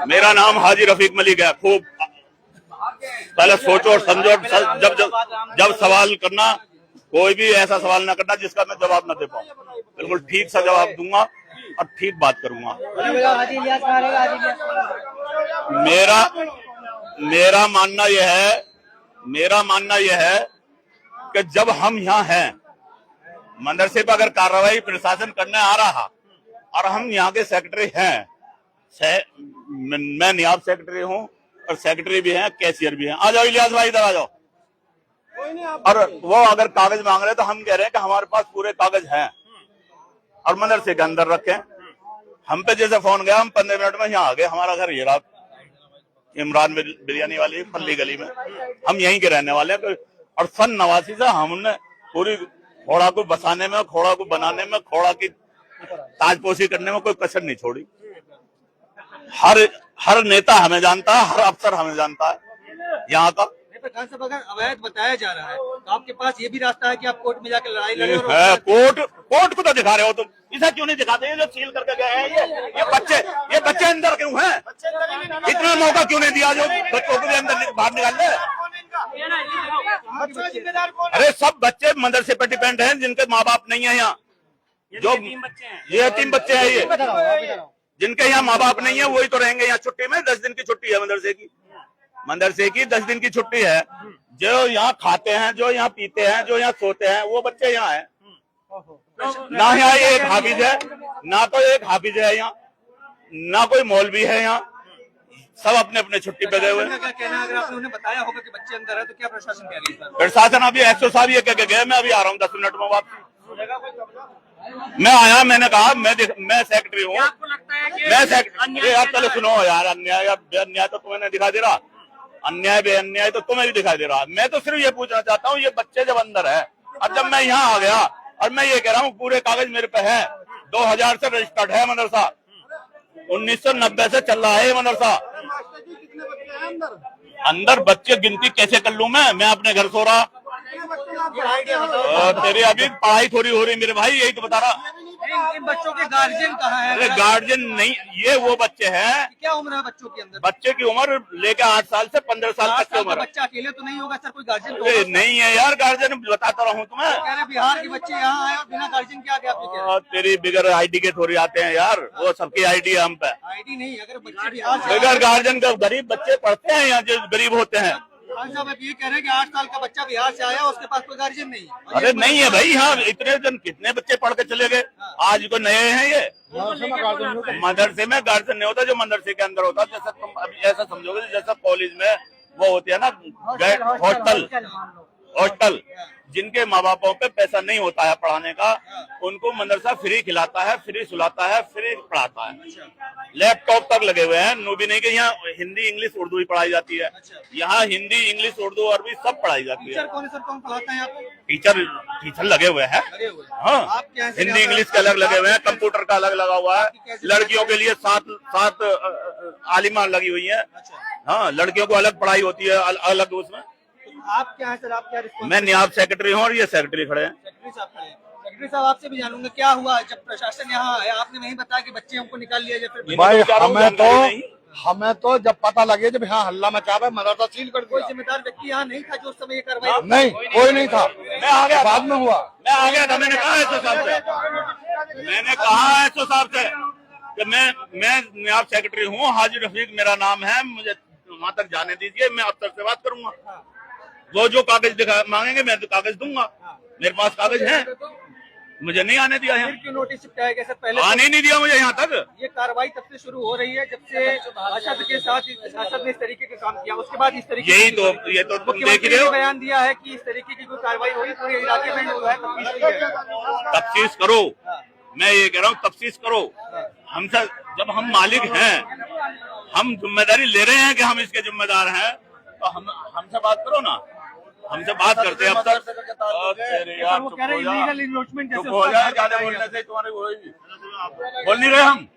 मेरा नाम हाजी रफीक मलिक है। खूब पहले सोचो और समझो। जब जब जब सवाल करना, कोई भी ऐसा सवाल ना करना जिसका मैं जवाब ना दे पाऊँ। बिल्कुल ठीक सा जवाब दूंगा और ठीक बात करूंगा। मेरा मानना यह है कि जब हम यहाँ हैं, मदरसे पर अगर कार्रवाई प्रशासन करने आ रहा और हम यहाँ के सेक्रेटरी हैं, मैं नियाब सेक्रेटरी हूँ और सेक्रेटरी भी हैं, कैशियर भी हैं। आ जाओ इलियास भाई, इधर आ जाओ। और वो अगर कागज मांग रहे तो हम कह रहे हैं कि हमारे पास पूरे कागज हैं और मदरसे के अंदर रखें। हम पे जैसे फोन गया, हम 15 मिनट में यहाँ आ गए। हमारा घर ये रहा, इमरान बिरयानी वाली पल्ली गली में। हम यहीं के रहने वाले हैं और सन 89 से हमने पूरी खोड़ा को बसाने में, खोड़ा को बनाने में, खोड़ा की ताजपोशी करने में कोई कसर नहीं छोड़ी। हर नेता हमें जानता है, हर अफसर हमें जानता है यहाँ का। खान साहब, अगर अवैध बताया जा रहा है तो आपके पास ये भी रास्ता है कि आप कोर्ट में जाकर लड़ाई लड़े। कोर्ट को तो दिखा रहे हो तुम, इसे क्यों नहीं दिखाते? ये जो सील करके गए हैं, ये बच्चे अंदर क्यों हैं? इतना मौका क्यों नहीं दिया जो बच्चों को भी अंदर बाहर निकाल दे? अरे सब बच्चे मदरसे पर डिपेंड हैं जिनके माँ बाप नहीं है यहाँ। जो ये यतीम बच्चे हैं, ये जिनके यहाँ माँ बाप नहीं है वही तो रहेंगे यहाँ छुट्टी में। 10 दिन की छुट्टी है मदरसे की 10 दिन की छुट्टी है। जो यहाँ खाते हैं, जो यहाँ पीते हैं, जो यहाँ सोते हैं, वो बच्चे यहाँ हैं। ना यहाँ एक हाफिज है, ना तो एक हाफिज है यहाँ, ना कोई मौलवी है यहाँ। सब अपने अपने छुट्टी पे गए हुए हैं। अगर आपने उन्हें बताया होगा कि बच्चे अंदर है तो क्या प्रशासन कह रही है? प्रशासन अभी 100 साहब ये कह के गए, मैं अभी आ रहा हूँ 10 मिनट में वापस। मैं आया, मैंने कहा मैं सेक्रेटरी हूँ। मैं सेक्रेटरी, आप पहले सुनो यार। अन्याय या बेअन्याय तो तुम्हें नहीं दिखाई दे रहा, अन्याय बेअन्याय तो तुम्हें भी दिखाई दे रहा। मैं तो सिर्फ ये पूछना चाहता हूँ, ये बच्चे जब अंदर है और जब मैं यहाँ आ गया और मैं ये कह रहा हूँ पूरे कागज मेरे पे है, 2000 से रजिस्टर्ड है मदरसा, 1990 से चल रहा है ये मदरसा। अंदर बच्चे गिनती कैसे कर लूं मैं अपने घर सो रहा। तेरे अभी पढ़ाई थोड़ी हो रही मेरे भाई, यही तो बता रहा। इन बच्चों के गार्जियन कहाँ है? अरे गार्जियन नहीं, ये वो बच्चे हैं। क्या उम्र है बच्चों के अंदर? बच्चे की उम्र लेके 8 साल से 15 साल तक की उम्र। बच्चा अकेले तो नहीं होगा सर, कोई गार्जियन नहीं है यार, गार्जियन बताता रहा हूँ तुम्हें। कह रहे बिहार के बच्चे यहाँ आए और बिना गार्जियन के आ गए। तेरी बिगर आईडी के थोड़ी आते हैं यार, वो सबकी आईडी है हम पे। आईडी नहीं, अगर बच्चे बिहार बिगर गार्जियन का गरीब बच्चे पढ़ते हैं यहाँ, जो गरीब होते हैं। साहब आप ये कह रहे हैं कि 8 साल का बच्चा बिहार से आया, उसके पास कोई गार्जियन नहीं है? अरे नहीं है भाई, हाँ इतने जन कितने बच्चे पढ़ के चले गए। आज को नए हैं ये। मदरसे में गार्जियन नहीं होता, जो मदरसे के अंदर होता। जैसा तुम अभी ऐसा समझोगे जैसा कॉलेज में वो होती है ना हॉस्टल, जिनके माँ बापों पे पैसा नहीं होता है पढ़ाने का, उनको मदरसा फ्री खिलाता है, फ्री सुलाता है, फ्री पढ़ाता है। लैपटॉप तक लगे हुए हैं। नो भी नहीं कि यहाँ हिंदी इंग्लिश उर्दू ही पढ़ाई जाती है। यहाँ हिंदी इंग्लिश उर्दू अरबी सब पढ़ाई जाती है। कौन पढ़ाते हैं? टीचर लगे हुए हैं। हाँ, हिंदी इंग्लिश के अलग लगे हुए हैं, कंप्यूटर का अलग लगा हुआ है। लड़कियों के लिए 7 आलिमा लगी हुई है। हाँ, लड़कियों को अलग पढ़ाई होती है, अलग उसमें। आप क्या है सर? आप क्या? मैं नियाब सेक्रेटरी हूँ और ये सेक्रेटरी खड़े हैं। सेक्रेटरी साहब आपसे भी जानूंगा क्या हुआ जब प्रशासन यहाँ आया? आपने नहीं बताया कि बच्चे हमको निकाल लिया जाए? भाई हमें तो जब पता लगे जब यहाँ हल्ला मचा हुआ, मदरसा सील कर दिया। कोई जिम्मेदार व्यक्ति यहाँ नहीं था जो उस समय ये कार्रवाई? नहीं, कोई नहीं था। मैं आ गया, बाद में हुआ। मैं आ गया था। मैंने कहा एसओ साहब से कि मैं नियाब सेक्रेटरी हूँ, हाजी रफीक मेरा नाम है, मुझे वहाँ तक जाने दीजिए, मैं अफसर से बात करूंगा। वो जो कागज मांगेंगे मैं तो कागज दूंगा, मेरे पास कागज है। मुझे नहीं आने दिया है। क्यों नोटिस चिपकाया गया सर? पहले आने नहीं दिया मुझे यहाँ तक। ये कार्रवाई तब से शुरू हो रही है जब से शासक के साथ शासक ने इस तरीके का काम किया, उसके बाद इस तरीके ये तो तुम देख रहे हो। बयान दिया है कि इस तरीके की कोई कार्रवाई हुई पूरे इलाके में जो है तफ्तीश करो। मैं ये कह रहा हूँ तफ्तीश करो। हमसे जब हम मालिक हैं, हम जिम्मेदारी ले रहे हैं कि हम इसके जिम्मेदार हैं, तो हमसे बात करो ना। हमसे बात करते हैं अब तक। चुप हो जाए, ज्यादा बोलने से तुम्हारे बोल नहीं रहे हम।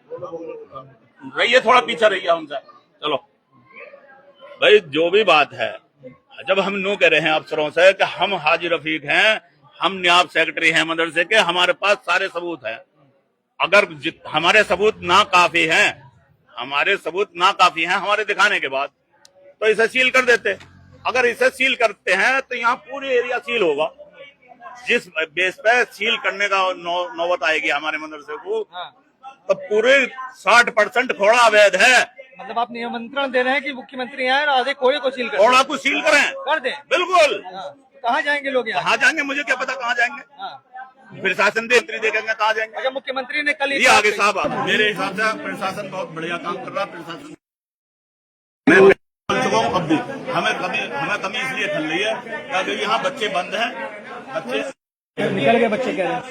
रहिए, थोड़ा पीछे रहिए हमसे। चलो भाई, जो भी बात है, जब हम नो कह रहे हैं अफसरों से कि हम हाजी रफीक हैं, हम नियाब सेक्रेटरी हैं मदरसे के, हमारे पास सारे सबूत हैं। अगर हमारे सबूत ना काफी हैं, हमारे सबूत ना काफी हैं हमारे दिखाने के बाद, तो इसे सील कर देते। अगर इसे सील करते हैं तो यहाँ पूरी एरिया सील होगा। जिस बेस पे सील करने का नौबत आएगी हमारे मदरसे को, हाँ। तो पूरे 60% खोड़ा अवैध है। मतलब आप निमंत्रण दे रहे हैं कि मुख्यमंत्री आए और आधे कोड़े को सील खोड़ा को सील करें, कर दें। बिल्कुल। हाँ। तो कहाँ जाएंगे लोग यहाँ? कहाँ जाएंगे मुझे क्या पता, कहाँ जाएंगे। हाँ। प्रशासन देखेंगे कहाँ जाएंगे। अच्छा, मुख्यमंत्री ने कल ये आगे साहब, मेरे हिसाब से प्रशासन बहुत बढ़िया काम कर रहा है। प्रशासन मैं बोल चुका हूँ, अब भी हमें कमी इसलिए खल रही है क्योंकि यहाँ बच्चे बंद हैं, बच्चे निकल गए, बच्चे कह रहे हैं।